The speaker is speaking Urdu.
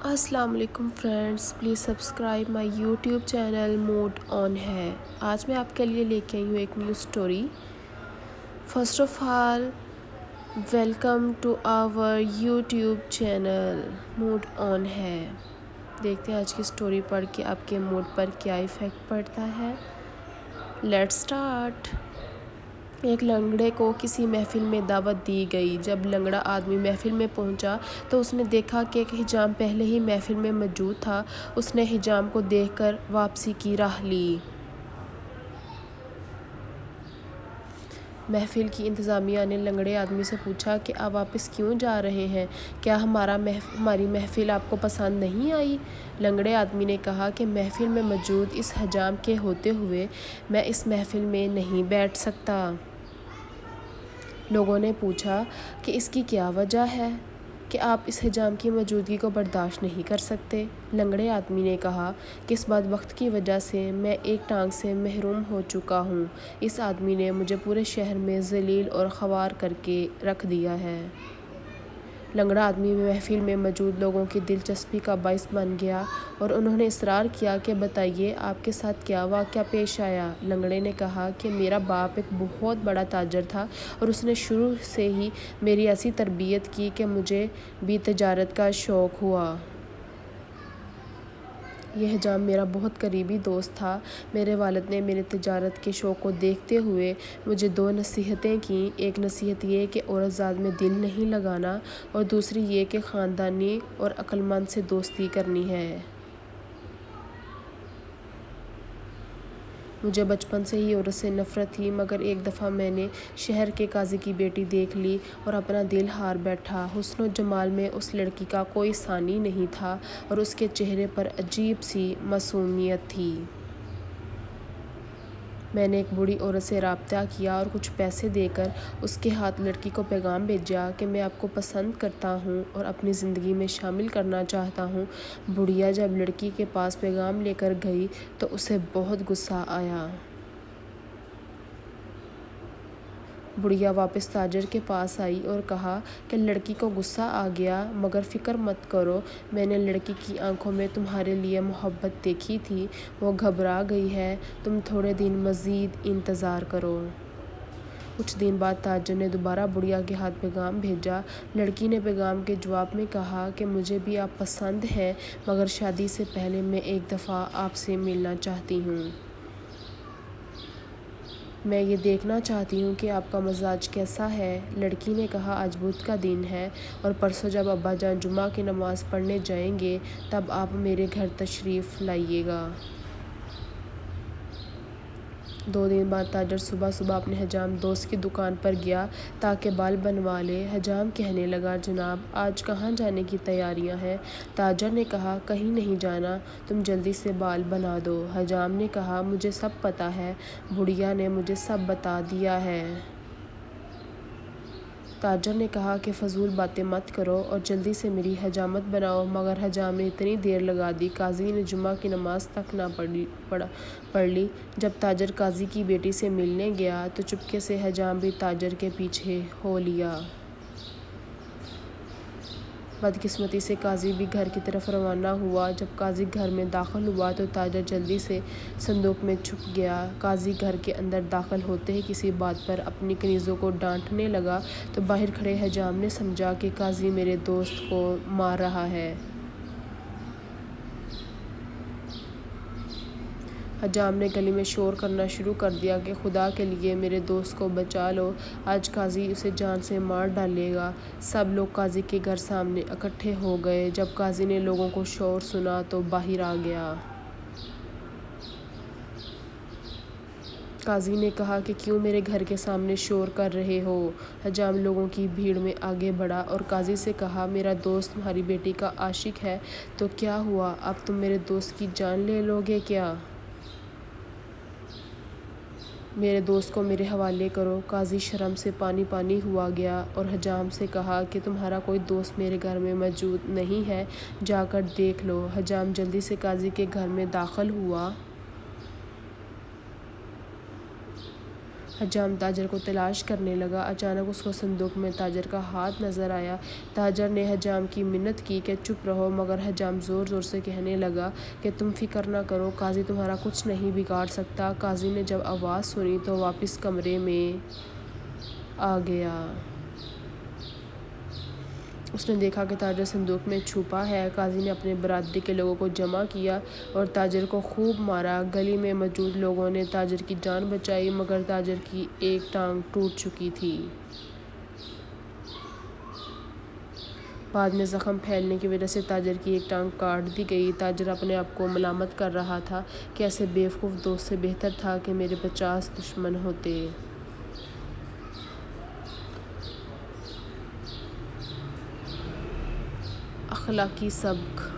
السلام علیکم friends, please subscribe my YouTube channel mood on ہے۔ آج میں آپ کے لیے لے کے آئی ہوں ایک new story. First of all welcome to our YouTube channel mood on ہے۔ دیکھتے ہیں آج کی اسٹوری پڑھ کے آپ کے موڈ پر کیا ایفیکٹ پڑتا ہے۔ Let's start. ایک لنگڑے کو کسی محفل میں دعوت دی گئی۔ جب لنگڑا آدمی محفل میں پہنچا تو اس نے دیکھا کہ ایک حجام پہلے ہی محفل میں موجود تھا۔ اس نے حجام کو دیکھ کر واپسی کی راہ لی۔ محفل کی انتظامیہ نے لنگڑے آدمی سے پوچھا کہ آپ واپس کیوں جا رہے ہیں؟ کیا ہماری محفل آپ کو پسند نہیں آئی؟ لنگڑے آدمی نے کہا کہ محفل میں موجود اس حجام کے ہوتے ہوئے میں اس محفل میں نہیں بیٹھ سکتا۔ لوگوں نے پوچھا کہ اس کی کیا وجہ ہے کہ آپ اس حجام کی موجودگی کو برداشت نہیں کر سکتے؟ لنگڑے آدمی نے کہا کہ اس بدبخت کی وجہ سے میں ایک ٹانگ سے محروم ہو چکا ہوں۔ اس آدمی نے مجھے پورے شہر میں ذلیل اور خوار کر کے رکھ دیا ہے۔ لنگڑا آدمی محفل میں موجود لوگوں کی دلچسپی کا باعث بن گیا اور انہوں نے اصرار کیا کہ بتائیے آپ کے ساتھ کیا واقعہ پیش آیا۔ لنگڑے نے کہا کہ میرا باپ ایک بہت بڑا تاجر تھا اور اس نے شروع سے ہی میری ایسی تربیت کی کہ مجھے بھی تجارت کا شوق ہوا۔ یہ حجام میرا بہت قریبی دوست تھا۔ میرے والد نے میرے تجارت کے شوق کو دیکھتے ہوئے مجھے دو نصیحتیں کیں۔ ایک نصیحت یہ کہ عورت زاد میں دل نہیں لگانا اور دوسری یہ کہ خاندانی اور عقل مند سے دوستی کرنی ہے۔ مجھے بچپن سے ہی عورت سے نفرت تھی، مگر ایک دفعہ میں نے شہر کے قاضی کی بیٹی دیکھ لی اور اپنا دل ہار بیٹھا۔ حسن و جمال میں اس لڑکی کا کوئی ثانی نہیں تھا اور اس کے چہرے پر عجیب سی معصومیت تھی۔ میں نے ایک بوڑھی عورت سے رابطہ کیا اور کچھ پیسے دے کر اس کے ہاتھ لڑکی کو پیغام بھیجا کہ میں آپ کو پسند کرتا ہوں اور اپنی زندگی میں شامل کرنا چاہتا ہوں۔ بڑھیا جب لڑکی کے پاس پیغام لے کر گئی تو اسے بہت غصہ آیا۔ بڑھیا واپس تاجر کے پاس آئی اور کہا کہ لڑکی کو غصہ آ گیا، مگر فکر مت کرو، میں نے لڑکی کی آنکھوں میں تمہارے لیے محبت دیکھی تھی، وہ گھبرا گئی ہے، تم تھوڑے دن مزید انتظار کرو۔ کچھ دن بعد تاجر نے دوبارہ بڑھیا کے ہاتھ پیغام بھیجا۔ لڑکی نے پیغام کے جواب میں کہا کہ مجھے بھی آپ پسند ہیں، مگر شادی سے پہلے میں ایک دفعہ آپ سے ملنا چاہتی ہوں۔ میں یہ دیکھنا چاہتی ہوں کہ آپ کا مزاج کیسا ہے۔ لڑکی نے کہا آج بدھ کا دن ہے اور پرسوں جب ابا جان جمعہ کی نماز پڑھنے جائیں گے تب آپ میرے گھر تشریف لائیے گا۔ 2 دن بعد تاجر صبح صبح اپنے حجام دوست کی دکان پر گیا تاکہ بال بنوا لے۔ حجام کہنے لگا جناب آج کہاں جانے کی تیاریاں ہیں؟ تاجر نے کہا کہیں نہیں جانا، تم جلدی سے بال بنا دو۔ حجام نے کہا مجھے سب پتہ ہے، بڑھیا نے مجھے سب بتا دیا ہے۔ تاجر نے کہا کہ فضول باتیں مت کرو اور جلدی سے میری حجامت بناؤ، مگر حجام نے اتنی دیر لگا دی قاضی نے جمعہ کی نماز تک نہ پڑھ لی۔ جب تاجر قاضی کی بیٹی سے ملنے گیا تو چپکے سے حجام بھی تاجر کے پیچھے ہو لیا۔ بدقسمتی سے قاضی بھی گھر کی طرف روانہ ہوا۔ جب قاضی گھر میں داخل ہوا تو تاجر جلدی سے صندوق میں چھپ گیا۔ قاضی گھر کے اندر داخل ہوتے ہی کسی بات پر اپنی کنیزوں کو ڈانٹنے لگا تو باہر کھڑے حجام نے سمجھا کہ قاضی میرے دوست کو مار رہا ہے۔ حجام نے گلی میں شور کرنا شروع کر دیا کہ خدا کے لیے میرے دوست کو بچا لو، آج قاضی اسے جان سے مار ڈالے گا۔ سب لوگ قاضی کے گھر سامنے اکٹھے ہو گئے۔ جب قاضی نے لوگوں کو شور سنا تو باہر آ گیا۔ قاضی نے کہا کہ کیوں میرے گھر کے سامنے شور کر رہے ہو؟ حجام لوگوں کی بھیڑ میں آگے بڑھا اور قاضی سے کہا میرا دوست تمہاری بیٹی کا عاشق ہے تو کیا ہوا، اب تم میرے دوست کی جان لے لو گے کیا؟ میرے دوست کو میرے حوالے کرو۔ قاضی شرم سے پانی پانی ہوا گیا اور حجام سے کہا کہ تمہارا کوئی دوست میرے گھر میں موجود نہیں ہے، جا کر دیکھ لو۔ حجام جلدی سے قاضی کے گھر میں داخل ہوا حجام تاجر کو تلاش کرنے لگا۔ اچانک اس کو صندوق میں تاجر کا ہاتھ نظر آیا۔ تاجر نے حجام کی منت کی کہ چپ رہو، مگر حجام زور زور سے کہنے لگا کہ تم فکر نہ کرو، قاضی تمہارا کچھ نہیں بگاڑ سکتا۔ قاضی نے جب آواز سنی تو واپس کمرے میں آ گیا۔ اس نے دیکھا کہ تاجر صندوق میں چھپا ہے۔ قاضی نے اپنے برادری کے لوگوں کو جمع کیا اور تاجر کو خوب مارا۔ گلی میں موجود لوگوں نے تاجر کی جان بچائی، مگر تاجر کی ایک ٹانگ ٹوٹ چکی تھی۔ بعد میں زخم پھیلنے کی وجہ سے تاجر کی ایک ٹانگ کاٹ دی گئی۔ تاجر اپنے آپ کو ملامت کر رہا تھا کہ ایسے بیوقوف دوست سے بہتر تھا کہ میرے 50 دشمن ہوتے۔ اخلاقی سبق۔